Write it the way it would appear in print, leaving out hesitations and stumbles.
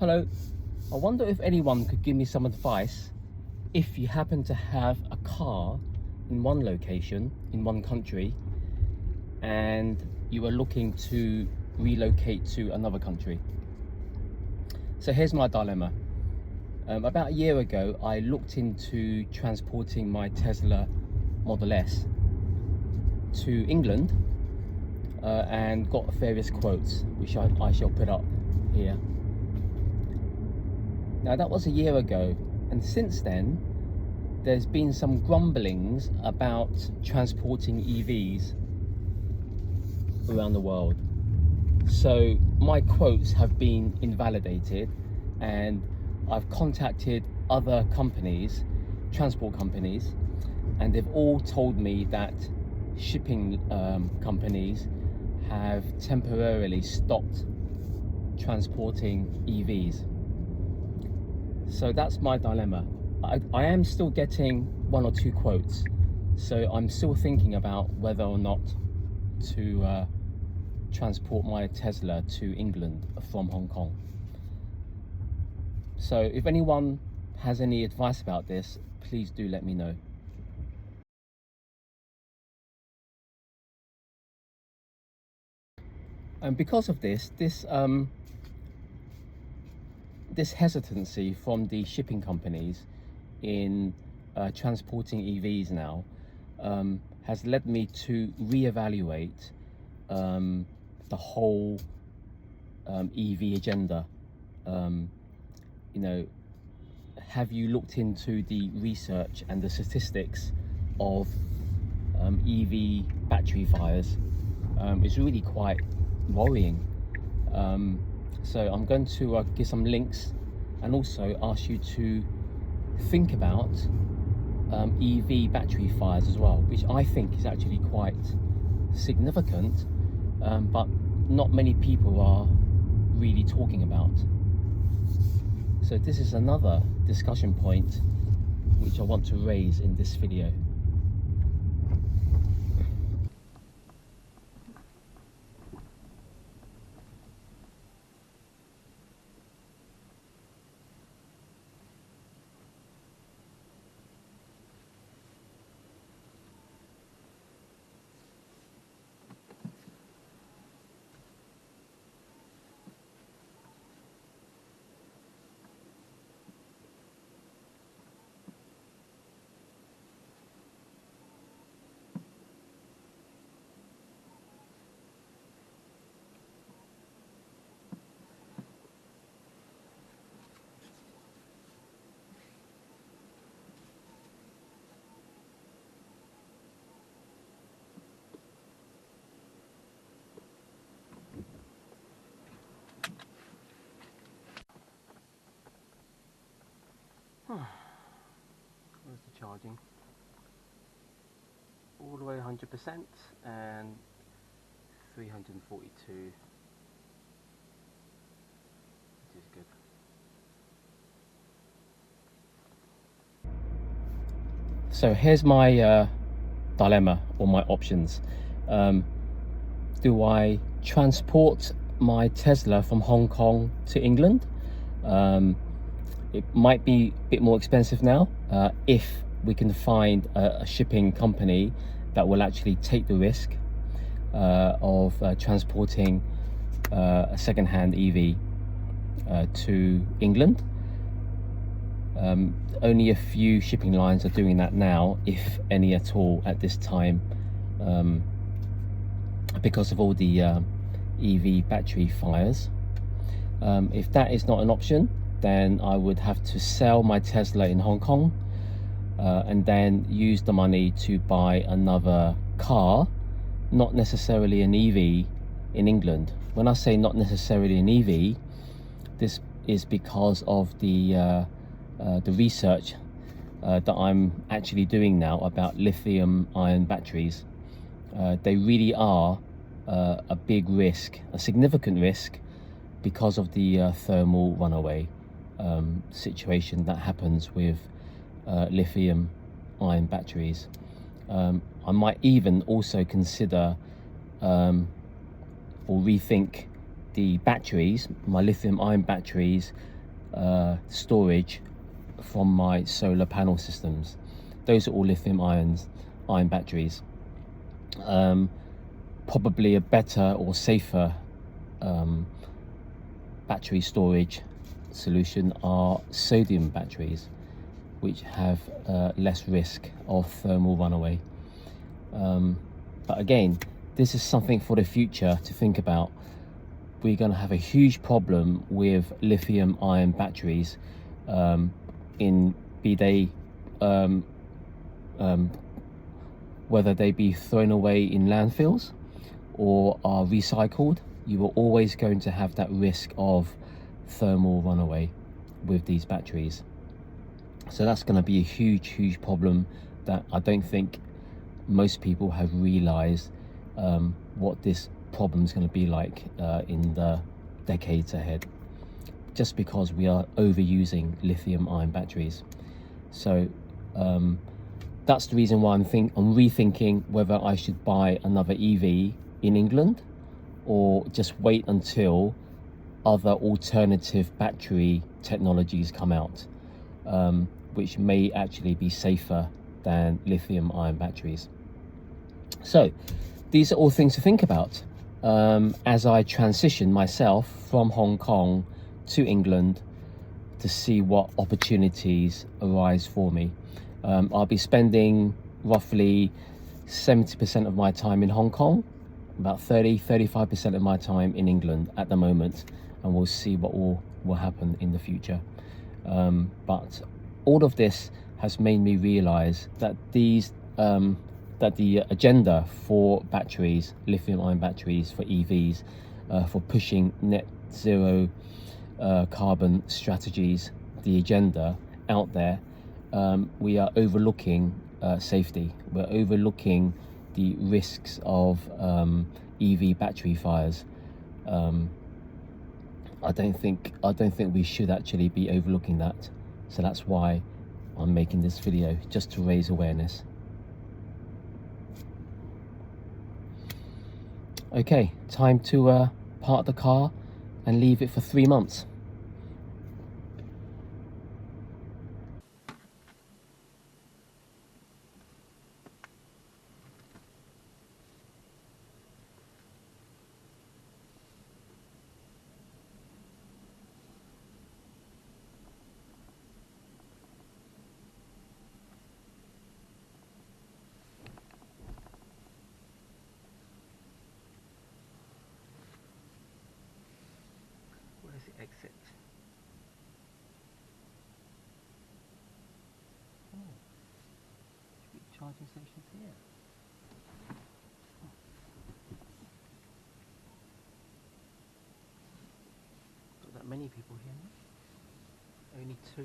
Hello, I wonder if anyone could give me some advice if you happen to have a car in one location, in one country, and you are looking to relocate to another country. So here's my dilemma. About a year ago, I looked into transporting my Tesla Model S to England and got various quotes, which I shall put up here. Now that was a year ago, and since then there's been some grumblings about transporting EVs around the world. So my quotes have been invalidated, and I've contacted other companies, transport companies, and they've all told me that shipping companies have temporarily stopped transporting EVs. So that's my dilemma. I am still getting one or two quotes, so I'm still thinking about whether or not to transport my Tesla to England from Hong Kong. So if anyone has any advice about this, please do let me know. And because of this hesitancy from the shipping companies in transporting EVs now has led me to reevaluate the whole EV agenda. You know, have you looked into the research and the statistics of EV battery fires? It's really quite worrying. So I'm going to give some links and also ask you to think about EV battery fires as well, which I think is actually quite significant, but not many people are really talking about. So this is another discussion point which I want to raise in this video. Where's the charging? All the way 100% and 342, which is good. So here's my dilemma, or my options. Do I transport my Tesla from Hong Kong to England? It might be a bit more expensive now if we can find a shipping company that will actually take the risk of transporting a second-hand EV to England. Only a few shipping lines are doing that now, if any at all, at this time, because of all the EV battery fires. If that is not an option, then I would have to sell my Tesla in Hong Kong and then use the money to buy another car, not necessarily an EV, in England. When I say not necessarily an EV, this is because of the research that I'm actually doing now about lithium-ion batteries. They really are a big risk, a significant risk, because of the thermal runaway situation that happens with lithium-ion batteries. I might even also consider or rethink the batteries, my lithium-ion batteries, storage from my solar panel systems. Those are all lithium-ion batteries. Probably a better or safer battery storage solution are sodium batteries, which have less risk of thermal runaway. But again, this is something for the future to think about. We're going to have a huge problem with lithium-ion batteries, in be they whether they be thrown away in landfills or are recycled. You are always going to have that risk of thermal runaway with these batteries. So that's going to be a huge problem that I don't think most people have realized what this problem is going to be like in the decades ahead, just because we are overusing lithium-ion batteries. So that's the reason why I'm rethinking whether I should buy another EV in England or just wait until other alternative battery technologies come out, which may actually be safer than lithium-ion batteries. So these are all things to think about as I transition myself from Hong Kong to England to see what opportunities arise for me. I'll be spending roughly 70% of my time in Hong Kong, about 35% of my time in England at the moment, and we'll see what will happen in the future. But all of this has made me realize that that the agenda for batteries, lithium-ion batteries for EVs, for pushing net zero carbon strategies, the agenda out there, we are overlooking safety. We're overlooking the risks of EV battery fires. I don't think we should actually be overlooking that. So that's why I'm making this video, just to raise awareness. Okay, time to park the car and leave it for 3 months. Where's the exit? Oh, should be charging stations here. Not that many people here now. Only 2.